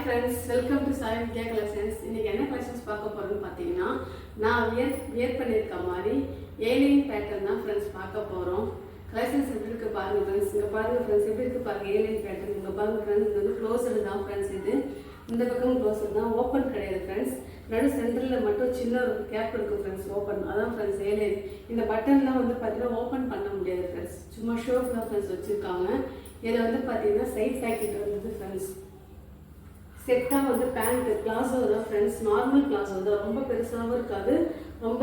friends, welcome to Sai Vidya Collections. இன்னைக்கு என்ன collections பார்க்க போறோம்னு பாத்தீங்கன்னா நான் வியர் பண்ணிருக்க மாதிரி ஏலியன் பேட்டர்ன் தான் फ्रेंड्स பார்க்க போறோம். கலெக்ஷன்ஸ் எப்படி இருக்கு பாருங்க फ्रेंड्स. இங்க பாருங்க फ्रेंड्स எப்படி இருக்கு பாருங்க ஏலியன் பேட்டர்ன். இங்க பாருங்க फ्रेंड्स இது வந்து க்ளோஸ்டு தான் फ्रेंड्स இது. இந்த பக்கம் க்ளோஸ்டு தான் ஓபன் கிடையாது फ्रेंड्स. நடு சென்டர்ல மட்டும் சின்ன ஒரு கேப் இருக்கு फ्रेंड्स ஓபன். அதான் फ्रेंड्स ஏலியன். இந்த பட்டன்லாம் வந்து பாத்தீங்கன்னா ஓபன் பண்ண முடியாது फ्रेंड्स. சும்மா ஷோக்கு தான் फ्रेंड्स வச்சிருக்காங்க. இதுல வந்து பாத்தீங்கன்னா சைடு பாக்கெட் வந்து फ्रेंड्स செட்டா வந்து பேண்ட் பிளாசோ தான் फ्रेंड्स. நார்மல் பிளாசோ தான், ரொம்ப பெருசாகவும் இருக்காது, ரொம்ப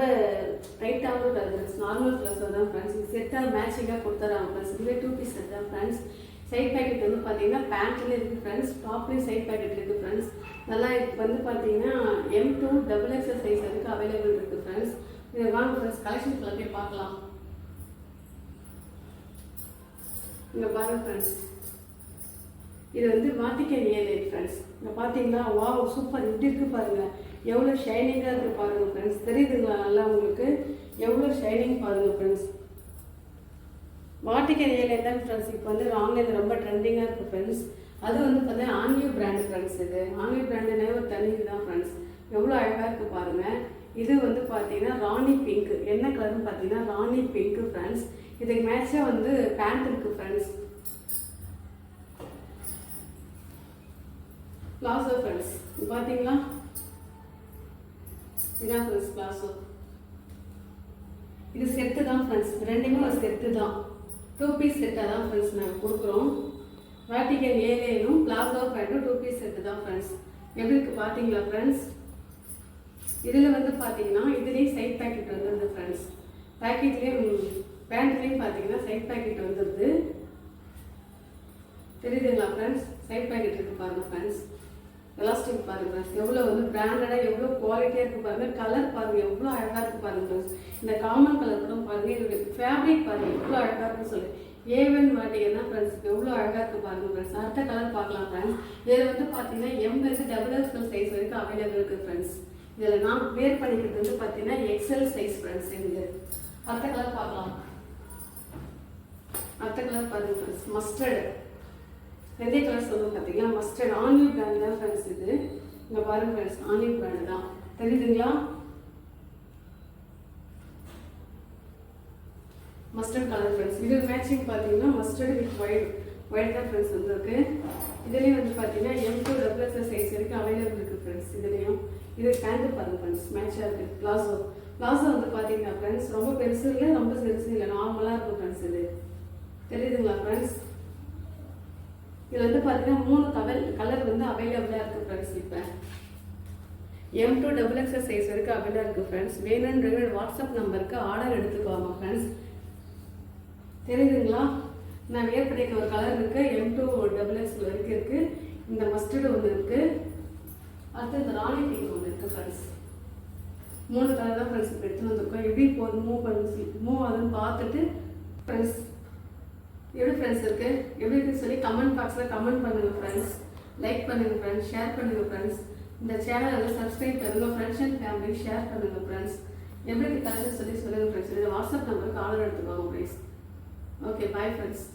டைட்டாகவும் இருக்காது फ्रेंड्स. நார்மல் பிளாசோ தான் फ्रेंड्स. செட்டா மேட்சிங்காக கொடுத்துறாங்க फ्रेंड्स. இதுவே 2 பீஸ் செட் தான் फ्रेंड्स. சைட் பேக்கெட் வந்து பார்த்தீங்கன்னா பேண்ட்ல இருக்கு फ्रेंड्स. டாப்லேயும் சைட் பேக்கெட் இருக்கு फ्रेंड्स. நல்லா வந்து பார்த்தீங்கன்னா M2 XXL சைஸ் அதுக்கு அவைலபிள் இருக்கு फ्रेंड्स. இது வாங்க फ्रेंड्स கலெக்ஷன்ஸ்ல போய் பார்க்கலாம். இங்க பாருங்க फ्रेंड्स, இது வந்து வாட்டிக்கன் ஏலியன் फ्रेंड्स. இங்க பாத்தீங்களா, வாவ் சூப்பர், இப்படி இருக்கு பாருங்க, எவ்வளவு ஷைனிங்கா இருக்கு பாருங்க फ्रेंड्स. தெரியுதுங்களா நல்லா உங்களுக்கு எவ்வளவு ஷைனிங் பாருங்க फ्रेंड्स. வாட்டிக்கன் ஏலியன் தான் फ्रेंड्स இப்போ வந்து ஆன்லைன்ல ரொம்ப ட்ரெண்டிங்கா இருக்கு फ्रेंड्स. அது வந்து பார்த்தீங்கன்னா ஆன்யூ பிராண்ட் फ्रेंड्स. இது ஆன்யூ பிராண்ட்னே ஒரு தனி தான் फ्रेंड्स. எவ்வளவு அழகா இருக்கு பாருங்க. இது வந்து பார்த்தீங்கன்னா ராணி பிங்க். என்ன கலர்னு பார்த்தீங்கன்னா ராணி பிங்க் फ्रेंड्स. இதுக்கு மேட்சா வந்து பேண்ட் இருக்கு फ्रेंड्स. பிளாசோ फ्रेंड्स பாத்தீங்களா, இதான் फ्रेंड्स பிளாசோ. இது செட்டு தான் फ्रेंड्स. ரெண்டுமே ஒரு செட்டு தான், 2 பீஸ் செட்டா தான் फ्रेंड्स நாங்க கொடுக்குறோம். வாட்டிக்கன் ஏலியனும் பிளாசோ பேண்ட்டும் 2 பீஸ் செட்டு தான் फ्रेंड्स. எப்படி இருக்கு பாத்தீங்களா फ्रेंड्स. இதுல வந்து பாத்தீங்கன்னா இதுலயே சைட் பாக்கெட் வந்துருது फ्रेंड्स. பாக்கெட்லயும் பேண்ட்லயும் பாத்தீங்கன்னா சைட் பாக்கெட் வந்துருது. தெரியுதுங்களா फ्रेंड्स, சைட் பாக்கெட் இருக்கு பாருங்க फ्रेंड्स. எலாஸ்டிக் பாருங்க फ्रेंड्स, எவ்வளவு வந்து பிராண்டடா எவ்வளவு குவாலிட்டியா இருக்கு பாருங்க. கலர் பாருங்க எவ்வளவு அழகா இருக்கு பாருங்க फ्रेंड्स. இந்த காமன் கலர் கூட பாருங்க, இதோட ஃபேப்ரிக் பாருங்க எவ்வளவு அழகா இருக்குன்னு சொல்லி A1 வாட்டிங்கன்னா फ्रेंड्स எவ்வளவு அழகா இருக்கு பாருங்க फ्रेंड्स. அடுத்த கலர் பார்க்கலாம் फ्रेंड्स. இதுல வந்து பாத்தீங்கன்னா M இருந்து XXL சைஸ் வரைக்கும் அவைலபிள் இருக்கு फ्रेंड्स. இதுல நான் வேர் பண்ணிக்கிறது வந்து பாத்தீங்கன்னா XL சைஸ் फ्रेंड्स. இது அடுத்த கலர் பார்க்கலாம். அடுத்த கலர் பாருங்க फ्रेंड्स, மஸ்டர்ட். ரெண்டே கலர் சொல்லுவோம் பார்த்தீங்களா, மஸ்டர்ட் ஆன்யூ பிராண்ட் தான் ஃப்ரெண்ட்ஸ். இது இங்கே பாருங்க ஃப்ரெண்ட்ஸ், ஆன்யூ பிராண்ட் தான், தெரியுதுங்களா. Mustard colour friends. இது மேட்சிங் பார்த்தீங்கன்னா மஸ்டர்ட் வித் ஒயிட் தான் ஃப்ரெண்ட்ஸ் வந்துருக்கு. இதுலேயும் வந்து பார்த்தீங்கன்னா M2 XXL சைஸ் வரைக்கும் அவைலபிள் இருக்குது ஃப்ரெண்ட்ஸ். இதுலேயும் இது பேண்ட் பாருங்க ஃப்ரெண்ட்ஸ், மேட்சாக இருக்குது. பிளாசோ வந்து பார்த்தீங்கன்னா ஃப்ரெண்ட்ஸ் ரொம்ப பெருசு இல்லை ரொம்ப பெருசு இல்லை, நார்மலாக இருக்கும் ஃப்ரெண்ட்ஸ். இது தெரியுதுங்களா ஃப்ரெண்ட்ஸ். இது வந்து பார்த்தீங்கன்னா 3 கலர் வந்து அவைலபிளாக இருக்குது ஃப்ரெண்ட்ஸ். இப்போ M2 XXL சைஸ் வரைக்கும் அவைலபிளாக இருக்குது ஃப்ரெண்ட்ஸ். வேணுன்ற வாட்ஸ்அப் நம்பருக்கு ஆர்டர் எடுத்துக்குவாங்க ஃப்ரெண்ட்ஸ். தெரியுதுங்களா, நான் வேர் பண்ணிக்க ஒரு கலர் இருக்குது, M2 XXL வரைக்கும் இருக்குது. இந்த மஸ்டர்டு ஒன்று இருக்குது, அடுத்து இந்த ராணி பிங்க் ஒன்று இருக்குது ஃப்ரெண்ட்ஸ். 3 கலர் தான் ஃப்ரெண்ட்ஸ் இப்போ எடுத்துன்னு வந்திருக்கோம். எப்படி போகுது மூவ் ஆகுதுன்னு பார்த்துட்டு ஃப்ரெண்ட்ஸ் எப்படி ஃப்ரெண்ட்ஸ் இருக்கு எப்படி இருக்குன்னு சொல்லி கமெண்ட் பாக்ஸில் கமெண்ட் பண்ணுங்க ஃப்ரெண்ட்ஸ். லைக் பண்ணுங்க ஃப்ரெண்ட்ஸ், ஷேர் பண்ணுங்க ஃப்ரெண்ட்ஸ். இந்த சேனலை வந்து சப்ஸ்கிரைப் பண்ணுங்க ஃப்ரெண்ட்ஸ் அண்ட் ஃபேமிலி ஷேர் பண்ணுங்க ஃப்ரெண்ட்ஸ். எப்படி இருக்கு கலெக்ஷன் சொல்லி சொல்லுங்க ஃப்ரெண்ட்ஸ். இதில் வாட்ஸ்அப் நம்பருக்கு ஆர்டர் எடுத்துக்கோங்க ப்ளீஸ். Okay, bye friends.